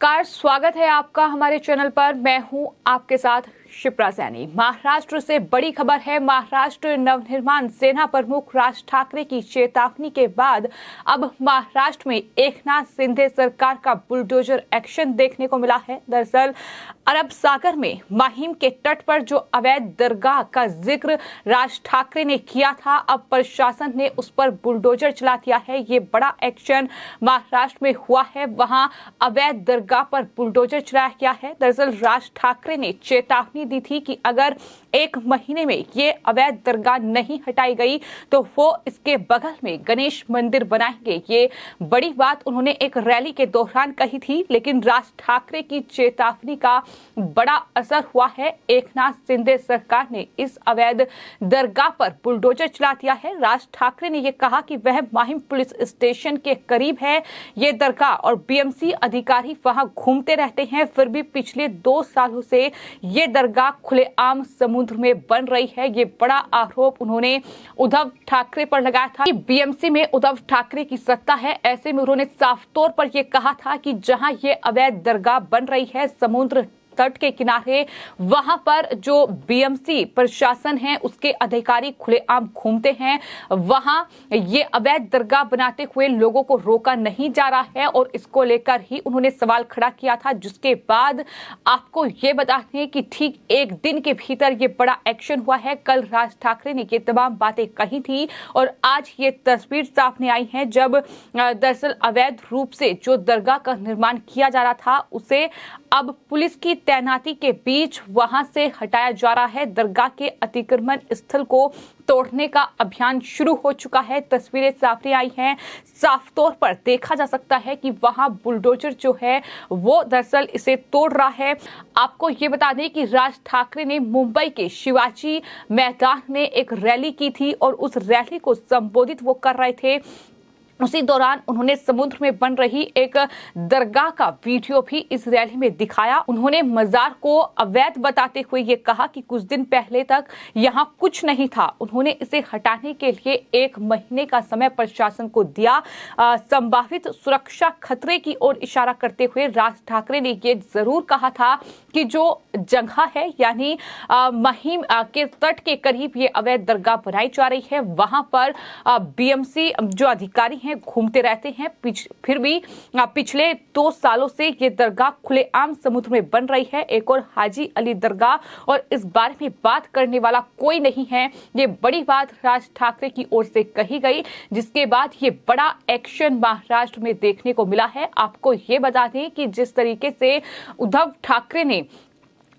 नमस्कार, स्वागत है आपका हमारे चैनल पर। मैं हूं आपके साथ शिप्रा सैनी। महाराष्ट्र से बड़ी खबर है। महाराष्ट्र नवनिर्माण सेना प्रमुख राज ठाकरे की चेतावनी के बाद अब महाराष्ट्र में एकनाथ शिंदे सरकार का बुलडोजर एक्शन देखने को मिला है। दरअसल अरब सागर में माहिम के तट पर जो अवैध दरगाह का जिक्र राज ठाकरे ने किया था, अब प्रशासन ने उस पर बुलडोजर चला दिया है। ये बड़ा एक्शन महाराष्ट्र में हुआ है। वहां अवैध दरगाह पर बुलडोजर चलाया गया है। दरअसल राज ठाकरे ने चेतावनी दी थी कि अगर 1 महीने में ये अवैध दरगाह नहीं हटाई गई तो वो इसके बगल में गणेश मंदिर बनाएंगे। ये बड़ी बात उन्होंने एक रैली के दौरान कही थी, लेकिन राज ठाकरे की चेतावनी का बड़ा असर हुआ है। एकनाथ शिंदे सरकार ने इस अवैध दरगाह पर बुलडोजर चला दिया है। राज ठाकरे ने यह कहा कि वह माहिम पुलिस स्टेशन के करीब है ये दरगाह और बीएमसी अधिकारी वहां घूमते रहते हैं, फिर भी पिछले 2 सालों से ये दरगाह खुलेआम समुद्र में बन रही है। ये बड़ा आरोप उन्होंने उद्धव ठाकरे पर लगाया था कि बीएमसी में उद्धव ठाकरे की सत्ता है। ऐसे में उन्होंने साफ तौर पर यह कहा था कि जहां ये अवैध दरगाह बन रही है समुद्र तट के किनारे, वहां पर जो बीएमसी प्रशासन है उसके अधिकारी खुलेआम घूमते हैं। वहां ये अवैध दरगाह बनाते हुए लोगों को रोका नहीं जा रहा है और इसको लेकर ही उन्होंने सवाल खड़ा किया था, जिसके बाद आपको ये बताते हैं कि ठीक 1 दिन के भीतर ये बड़ा एक्शन हुआ है। कल राज ठाकरे ने ये तमाम बातें कही थी और आज ये तस्वीर सामने आई है जब दरअसल अवैध रूप से जो दरगाह का निर्माण किया जा रहा था उसे अब पुलिस की तैनाती के बीच वहां से हटाया जा रहा है। दरगाह के अतिक्रमण स्थल को तोड़ने का अभियान शुरू हो चुका है। तस्वीरें सामने आई हैं। साफ तौर पर देखा जा सकता है कि वहां बुलडोजर जो है वो दरअसल इसे तोड़ रहा है। आपको ये बता दें कि राज ठाकरे ने मुंबई के शिवाजी मैदान में एक रैली की थी और उस रैली को संबोधित वो कर रहे थे। उसी दौरान उन्होंने समुद्र में बन रही एक दरगाह का वीडियो भी इस रैली में दिखाया। उन्होंने मजार को अवैध बताते हुए ये कहा कि कुछ दिन पहले तक यहाँ कुछ नहीं था। उन्होंने इसे हटाने के लिए 1 महीने का समय प्रशासन को दिया। संभावित सुरक्षा खतरे की ओर इशारा करते हुए राज ठाकरे ने ये जरूर कहा था कि जो जगह है यानी महिम के तट के करीब ये अवैध दरगाह बनाई जा रही है, वहां पर बीएमसी जो अधिकारी हैं घूमते रहते हैं। फिर भी पिछले 2 सालों से ये दरगाह खुलेआम समुद्र में बन रही है। एक और हाजी अली दरगाह और इस बारे में बात करने वाला कोई नहीं है। ये बड़ी बात राज ठाकरे की ओर से कही गई, जिसके बाद ये बड़ा एक्शन महाराष्ट्र में देखने को मिला है। आपको ये बता दें कि जिस तरीके से उद्धव ठाकरे ने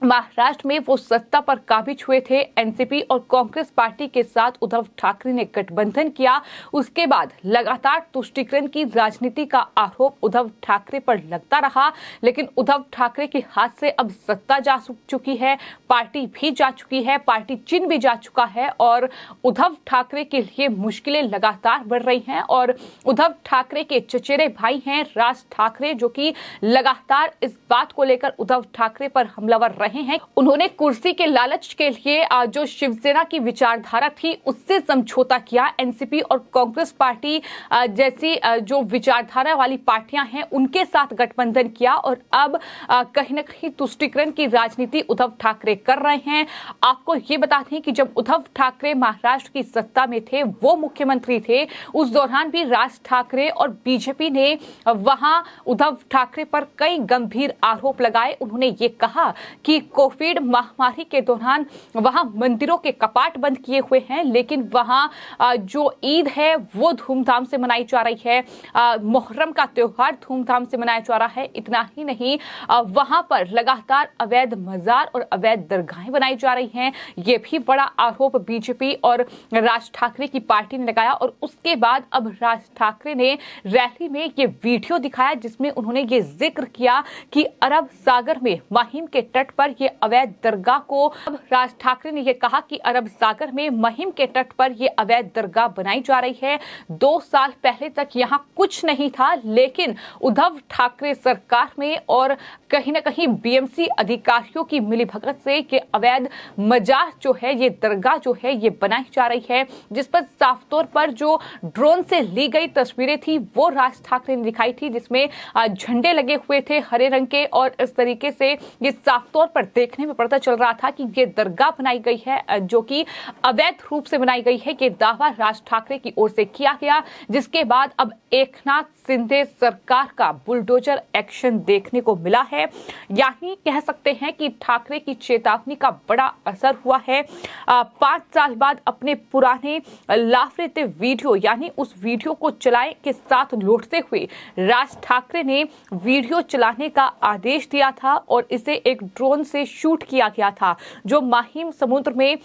महाराष्ट्र में वो सत्ता पर काबिज हुए थे, एनसीपी और कांग्रेस पार्टी के साथ उद्धव ठाकरे ने गठबंधन किया। उसके बाद लगातार तुष्टीकरण की राजनीति का आरोप उद्धव ठाकरे पर लगता रहा, लेकिन उद्धव ठाकरे के हाथ से अब सत्ता जा चुकी है, पार्टी भी जा चुकी है, पार्टी चिन्ह भी जा चुका है और उद्धव ठाकरे के लिए मुश्किलें लगातार बढ़ रही हैं। और उद्धव ठाकरे के चचेरे भाई हैं राज ठाकरे, जो कि लगातार इस बात को लेकर उद्धव ठाकरे पर हमलावर रहे हैं। उन्होंने कुर्सी के लालच के लिए जो शिवसेना की विचारधारा थी उससे समझौता किया। एनसीपी और कांग्रेस पार्टी जैसी जो विचारधारा वाली पार्टियां हैं उनके साथ गठबंधन किया और अब कहीं न कहीं तुष्टीकरण की राजनीति उद्धव ठाकरे कर रहे हैं। आपको ये बताते हैं कि जब उद्धव ठाकरे महाराष्ट्र की सत्ता में थे, वो मुख्यमंत्री थे, उस दौरान भी राज ठाकरे और बीजेपी ने वहां उद्धव ठाकरे पर कई गंभीर आरोप लगाए। उन्होंने ये कहा कि कोविड महामारी के दौरान वहां मंदिरों के कपाट बंद किए हुए हैं, लेकिन वहां जो ईद है वो धूमधाम से मनाई जा रही है। मुहर्रम का त्योहार धूमधाम से मनाया जा रहा है। इतना ही नहीं, वहां पर लगातार अवैध मजार और अवैध दरगाहें बनाई जा रही हैं। ये भी बड़ा आरोप बीजेपी और राज ठाकरे की पार्टी ने लगाया और उसके बाद अब राज ठाकरे ने रैली में ये वीडियो दिखाया जिसमें उन्होंने ये जिक्र किया कि अरब सागर में माहिम के तट पर पर ये अवैध दरगाह को अब राज ठाकरे ने यह कहा कि अरब सागर में महिम के तट पर यह अवैध दरगाह बनाई जा रही है। 2 साल पहले तक यहां कुछ नहीं था, लेकिन उद्धव ठाकरे सरकार में और कहीं ना कहीं बीएमसी अधिकारियों की मिलीभगत से ये अवैध मजार जो है, ये दरगाह जो है, ये बनाई जा रही है, जिस पर साफ तौर पर जो ड्रोन से ली गई तस्वीरें थी वो राज ठाकरे ने दिखाई थी, जिसमें झंडे लगे हुए थे हरे रंग के, और इस तरीके से ये साफ तौर पर देखने में पता चल रहा था कि ये दरगाह बनाई गई है जो कि अवैध रूप से बनाई गई है। ये दावा राज ठाकरे की ओर से किया गया, जिसके बाद अब एकनाथ शिंदे सरकार का बुलडोजर एक्शन देखने को मिला है। यानी कह सकते हैं कि ठाकरे की चेतावनी का बड़ा असर हुआ है। 5 साल बाद अपने पुराने लाफरेते वीडियो यानी उस वीडियो को चलाए के साथ लौटते हुए राज ठाकरे ने वीडियो चलाने का आदेश दिया था और इसे एक ड्रोन से शूट किया गया था, जो माहिम समुद्र में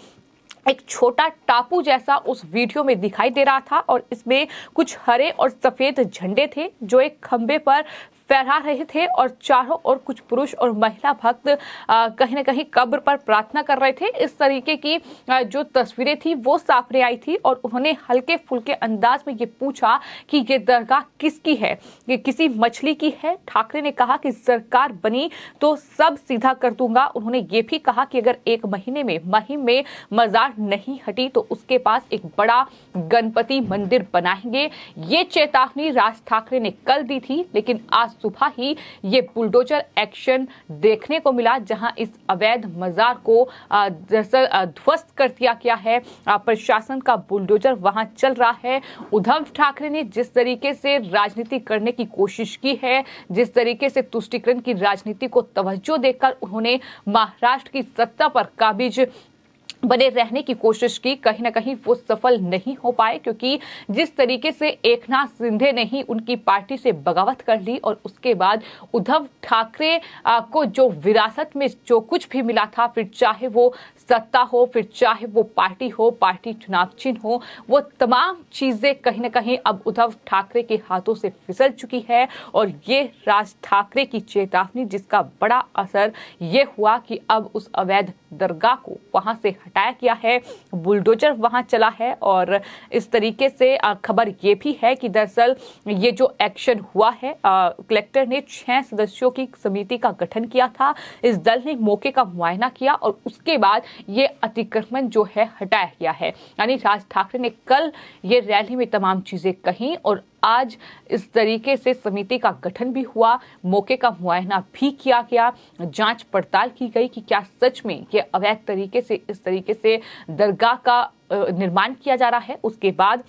एक छोटा टापू जैसा उस वीडियो में दिखाई दे रहा था, और इसमें कुछ हरे और सफेद झंडे थे जो एक खंबे पर फहरा रहे थे, और चारों ओर कुछ पुरुष और महिला भक्त कहीं ना कहीं कब्र पर प्रार्थना कर रहे थे। इस तरीके की जो तस्वीरें थी वो सामने आई थी, और उन्होंने हल्के फुल्के अंदाज में ये पूछा कि ये दरगाह किसकी है, ये किसी मछली की है। ठाकरे ने कहा कि सरकार बनी तो सब सीधा कर दूंगा। उन्होंने ये भी कहा कि अगर 1 महीने में महिम में मजार नहीं हटी तो उसके पास एक बड़ा गणपति मंदिर बनाएंगे। ये चेतावनी राज ठाकरे ने कल दी थी, लेकिन आज सुबह ही ये बुलडोजर एक्शन देखने को मिला, जहां इस अवैध मजार को ध्वस्त कर दिया गया है। प्रशासन का बुलडोजर वहां चल रहा है। उद्धव ठाकरे ने जिस तरीके से राजनीति करने की कोशिश की है, जिस तरीके से तुष्टीकरण की राजनीति को तवज्जो देकर उन्होंने महाराष्ट्र की सत्ता पर काबिज बने रहने की कोशिश की, कहीं ना कहीं वो सफल नहीं हो पाए, क्योंकि जिस तरीके से एकनाथ शिंदे ने ही उनकी पार्टी से बगावत कर ली, और उसके बाद उद्धव ठाकरे को जो विरासत में जो कुछ भी मिला था, फिर चाहे वो सत्ता हो, फिर चाहे वो पार्टी हो, पार्टी चुनाव चिन्ह हो, वो तमाम चीजें कहीं ना कहीं अब उद्धव ठाकरे के हाथों से फिसल चुकी है। और ये राज ठाकरे की चेतावनी, जिसका बड़ा असर ये हुआ कि अब उस अवैध दरगाह को वहां से हटाया गया है, बुलडोजर वहां चला है। और इस तरीके से खबर ये भी है कि दरअसल ये जो एक्शन हुआ है, कलेक्टर ने 6 सदस्यों की समिति का गठन किया था। इस दल ने मौके का मुआयना किया और उसके बाद ये अतिक्रमण जो है हटाया गया है। यानी राज ठाकरे ने कल ये रैली में तमाम चीजें कही, और आज इस तरीके से समिति का गठन भी हुआ, मौके का मुआयना भी किया गया, जांच पड़ताल की गई कि क्या सच में ये अवैध तरीके से इस तरीके से दरगाह का निर्माण किया जा रहा है। उसके बाद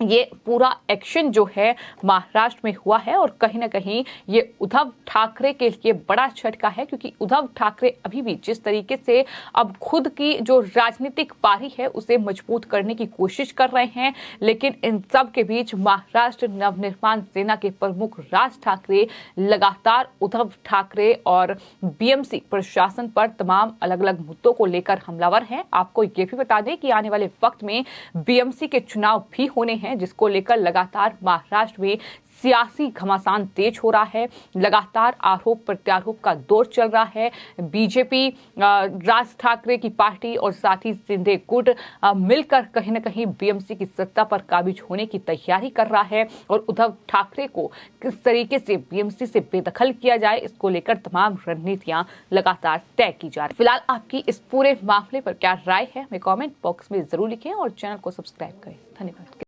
ये पूरा एक्शन जो है महाराष्ट्र में हुआ है, और कहीं ना कहीं ये उद्धव ठाकरे के लिए बड़ा झटका है, क्योंकि उद्धव ठाकरे अभी भी जिस तरीके से अब खुद की जो राजनीतिक पारी है उसे मजबूत करने की कोशिश कर रहे हैं, लेकिन इन सब के बीच महाराष्ट्र नवनिर्माण सेना के प्रमुख राज ठाकरे लगातार उद्धव ठाकरे और बीएमसी प्रशासन पर तमाम अलग अलग मुद्दों को लेकर हमलावर हैं। आपको ये भी बता दें कि आने वाले वक्त में बीएमसी के चुनाव भी होने हैं, जिसको लेकर लगातार महाराष्ट्र में सियासी घमासान तेज हो रहा है। लगातार आरोप प्रत्यारोप का दौर चल रहा है। बीजेपी, राज ठाकरे की पार्टी और साथ ही शिंदे गुट मिलकर कहीं ना कहीं बीएमसी की सत्ता पर काबिज होने की तैयारी कर रहा है, और उद्धव ठाकरे को किस तरीके से बीएमसी से बेदखल किया जाए, इसको लेकर तमाम रणनीतियां लगातार तय की जा रही। फिलहाल आपकी इस पूरे मामले पर क्या राय है, हमें कमेंट बॉक्स में जरूर लिखें और चैनल को सब्सक्राइब करें। धन्यवाद।